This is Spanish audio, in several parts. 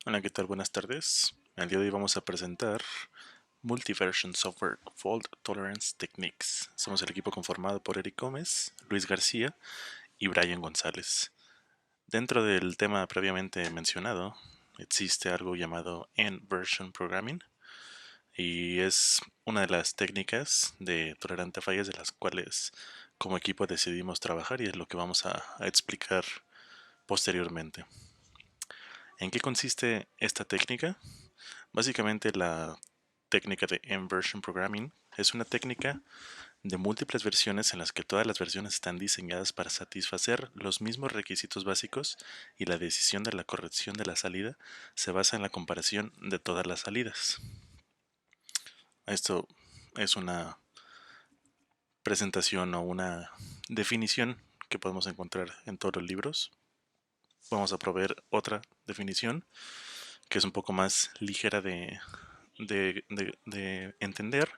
Hola, ¿qué tal? Buenas tardes. El día de hoy vamos a presentar Multiversion Software Fault Tolerance Techniques. Somos el equipo conformado por Eric Gómez, Luis García y Brian González. Dentro del tema previamente mencionado, existe algo llamado N-Version Programming y es una de las técnicas de tolerante a fallas de las cuales como equipo decidimos trabajar y es lo que vamos a explicar posteriormente. ¿En qué consiste esta técnica? Básicamente la técnica de Inversion Programming es una técnica de múltiples versiones en las que todas las versiones están diseñadas para satisfacer los mismos requisitos básicos y la decisión de la corrección de la salida se basa en la comparación de todas las salidas. Esto es una presentación o una definición que podemos encontrar en todos los libros. Vamos a proveer otra definición que es un poco más ligera de entender,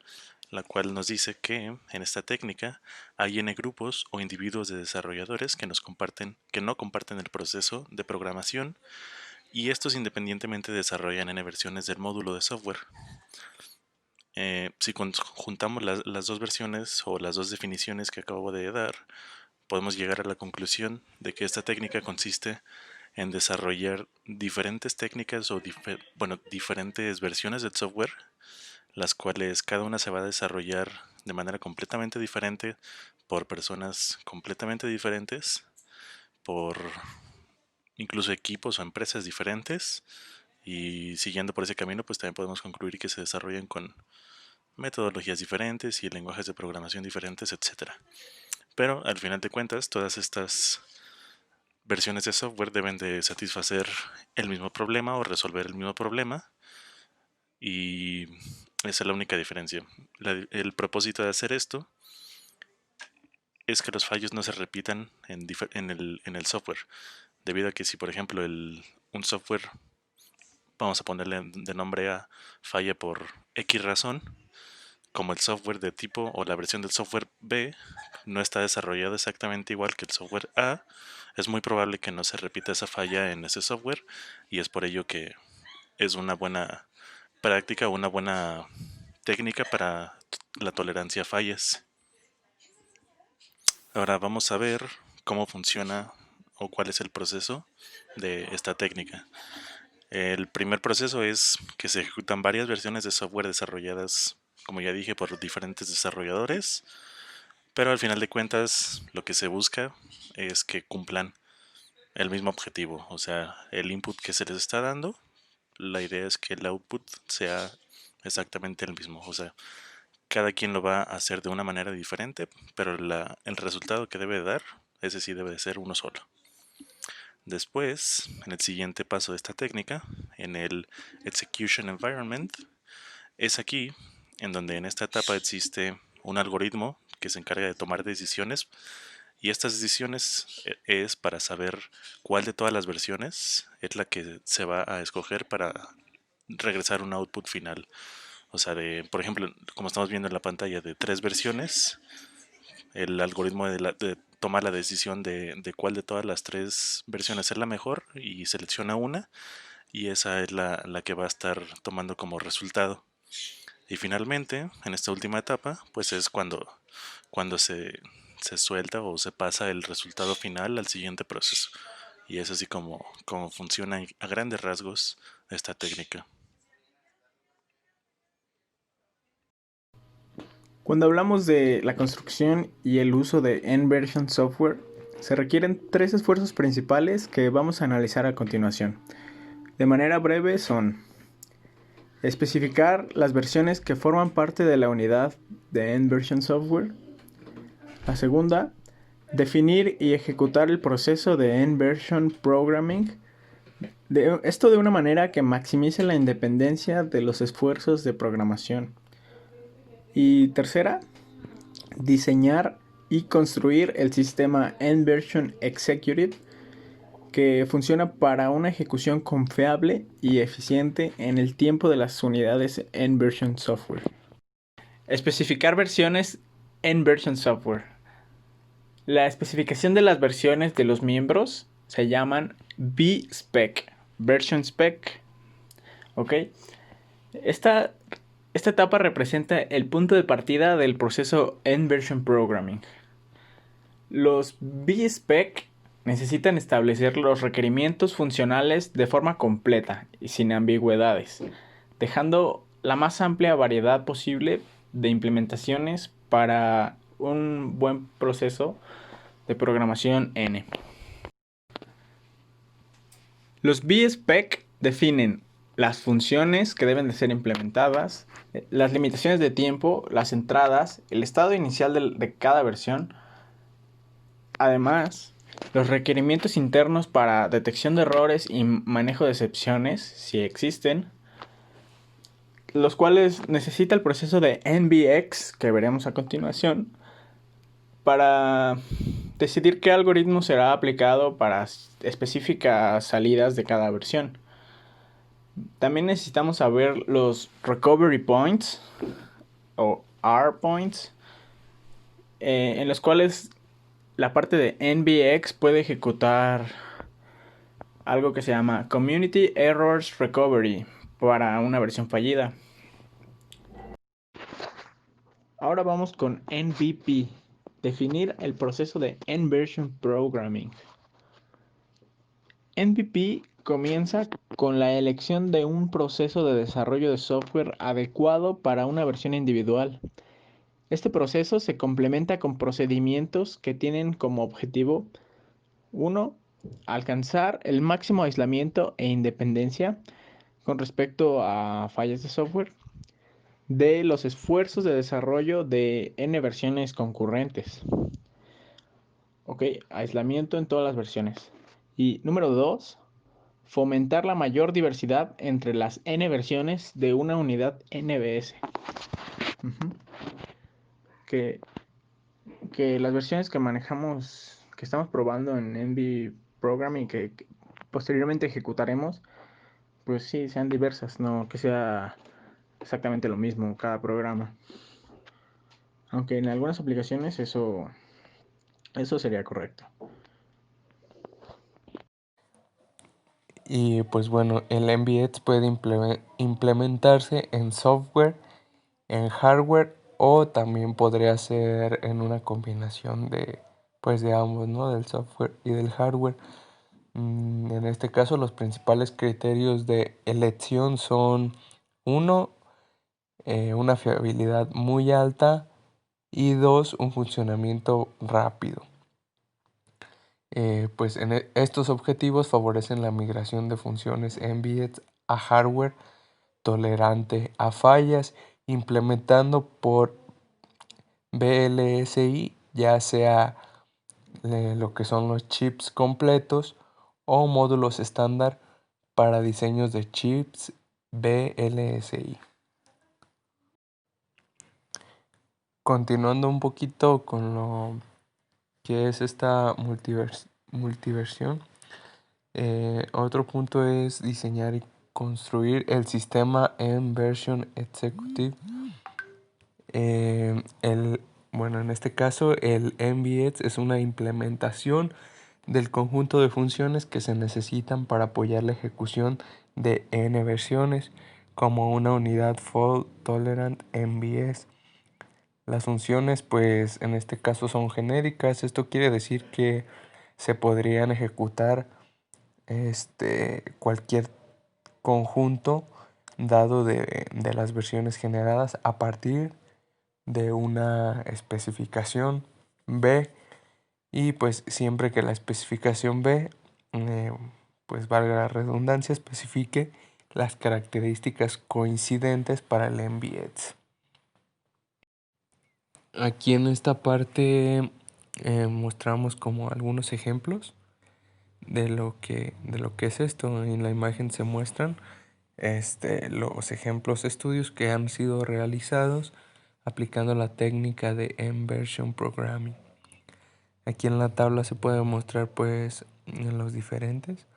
la cual nos dice que en esta técnica hay n grupos o individuos de desarrolladores que no comparten el proceso de programación y estos independientemente desarrollan n versiones del módulo de software. Si juntamos las dos versiones o las dos definiciones que acabo de dar, podemos llegar a la conclusión de que esta técnica consiste en desarrollar diferentes técnicas o diferentes versiones del software, las cuales cada una se va a desarrollar de manera completamente diferente por personas completamente diferentes, por incluso equipos o empresas diferentes, y siguiendo por ese camino pues también podemos concluir que se desarrollan con metodologías diferentes y lenguajes de programación diferentes, etcétera. Pero al final de cuentas todas estas versiones de software deben de satisfacer el mismo problema o resolver el mismo problema, y esa es la única diferencia. El propósito de hacer esto es que los fallos no se repitan en el software, debido a que si por ejemplo un software, vamos a ponerle de nombre A, falla por X razón, como el software de tipo o la versión del software B no está desarrollado exactamente igual que el software A, es muy probable que no se repita esa falla en ese software, y es por ello que es una buena práctica, una buena técnica para la tolerancia a fallas. Ahora vamos a ver cómo funciona o cuál es el proceso de esta técnica. El primer proceso es que se ejecutan varias versiones de software desarrolladas, como ya dije, por diferentes desarrolladores, pero al final de cuentas lo que se busca es que cumplan el mismo objetivo, o sea, el input que se les está dando, la idea es que el output sea exactamente el mismo, o sea, cada quien lo va a hacer de una manera diferente, pero el resultado que debe dar, ese sí debe de ser uno solo. Después, en el siguiente paso de esta técnica, en el Execution Environment, es aquí en donde en esta etapa existe un algoritmo que se encarga de tomar decisiones, y estas decisiones es para saber cuál de todas las versiones es la que se va a escoger para regresar un output final. O sea, por ejemplo, como estamos viendo en la pantalla, de 3 versiones, el algoritmo toma la decisión de cuál de todas las 3 versiones es la mejor y selecciona una, y esa es la que va a estar tomando como resultado. Y finalmente, en esta última etapa, pues es cuando se suelta o se pasa el resultado final al siguiente proceso. Y es así como funciona a grandes rasgos esta técnica. Cuando hablamos de la construcción y el uso de N-Version software, se requieren tres esfuerzos principales que vamos a analizar a continuación. De manera breve son: especificar las versiones que forman parte de la unidad de N-Version software. La segunda, definir y ejecutar el proceso de N-Version programming. Esto de una manera que maximice la independencia de los esfuerzos de programación. Y tercera, diseñar y construir el sistema N-Version Executive, que funciona para una ejecución confiable y eficiente en el tiempo de las unidades N-Version software. Especificar versiones N-Version software. La especificación de las versiones de los miembros se llaman VSpec, Version Spec, ¿Ok? Esta, esta etapa representa el punto de partida del proceso End-Version Programming. Los BSpec necesitan establecer los requerimientos funcionales de forma completa y sin ambigüedades, dejando la más amplia variedad posible de implementaciones para un buen proceso de programación N. Los BSpec definen las funciones que deben de ser implementadas, las limitaciones de tiempo, las entradas, el estado inicial de cada versión. Además, los requerimientos internos para detección de errores y manejo de excepciones, si existen, los cuales necesita el proceso de NBX, que veremos a continuación, para decidir qué algoritmo será aplicado para específicas salidas de cada versión. También necesitamos saber los recovery points o R points, en los cuales la parte de NBX puede ejecutar algo que se llama Community Errors Recovery para una versión fallida. Ahora vamos con MVP, definir el proceso de End-Version Programming. MVP comienza con la elección de un proceso de desarrollo de software adecuado para una versión individual. Este proceso se complementa con procedimientos que tienen como objetivo: 1. Alcanzar el máximo aislamiento e independencia con respecto a fallas de software de los esfuerzos de desarrollo de N versiones concurrentes. Ok, aislamiento en todas las versiones. Y número 2, fomentar la mayor diversidad entre las N versiones de una unidad NBS. Uh-huh. Que, que las versiones que manejamos, que estamos probando en NV Programming y que posteriormente ejecutaremos, pues sí, sean diversas, no que sea exactamente lo mismo cada programa. Aunque en algunas aplicaciones eso sería correcto. Y pues bueno, el MVX puede implementarse en software, en hardware o también podría ser en una combinación de pues de ambos, ¿no? Del software y del hardware. En este caso los principales criterios de elección son: uno, una fiabilidad muy alta, y dos, un funcionamiento rápido. Pues estos objetivos favorecen la migración de funciones MVX a hardware tolerante a fallas, implementando por VLSI, ya sea lo que son los chips completos o módulos estándar para diseños de chips VLSI. Continuando un poquito con lo que es esta multiversión, otro punto es diseñar y construir el sistema End-Version Executive. Bueno, en este caso el MVX es una implementación del conjunto de funciones que se necesitan para apoyar la ejecución de N versiones como una unidad fault tolerant MVS. Las funciones, pues en este caso son genéricas. Esto quiere decir que se podrían ejecutar cualquier conjunto dado de las versiones generadas a partir de una especificación B, y pues siempre que la especificación B, pues valga la redundancia, especifique las características coincidentes para el MVX. Aquí en esta parte mostramos como algunos ejemplos de lo que es esto. En la imagen se muestran los ejemplos de estudios que han sido realizados aplicando la técnica de End-Version Programming. Aquí en la tabla se puede mostrar pues en los diferentes.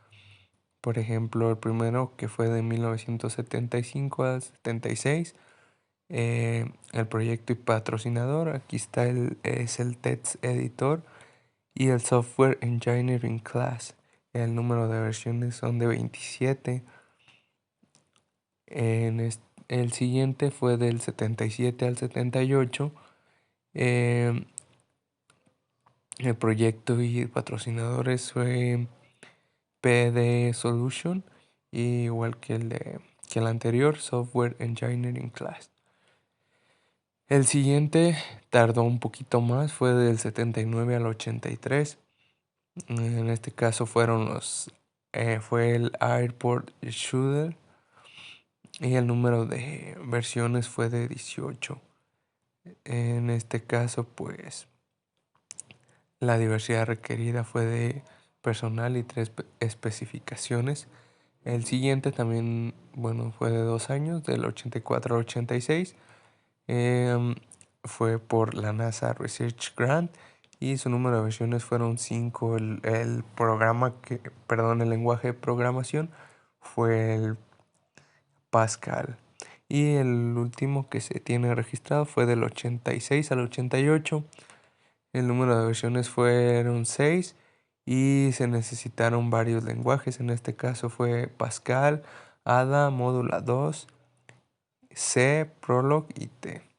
Por ejemplo, el primero, que fue de 1975 al 76, el proyecto y patrocinador. Aquí está es el Text Editor y el Software Engineering Class. El número de versiones son de 27. El siguiente fue del 77 al 78. Eh, el proyecto y patrocinadores fue PD Solution, igual que el anterior, Software Engineering Class. El siguiente tardó un poquito más, fue del 79 al 83. En este caso fue el Airport Shooter y el número de versiones fue de 18. En este caso, pues la diversidad requerida fue de personal y 3 especificaciones. El siguiente también, bueno, fue de 2 años, del 84 al 86. Fue por la NASA Research Grant y su número de versiones fueron 5. El lenguaje de programación fue el Pascal. Y el último que se tiene registrado fue del 86 al 88. El número de versiones fueron 6 y se necesitaron varios lenguajes. En este caso fue Pascal, Ada, Módula 2, C, Prolog y T.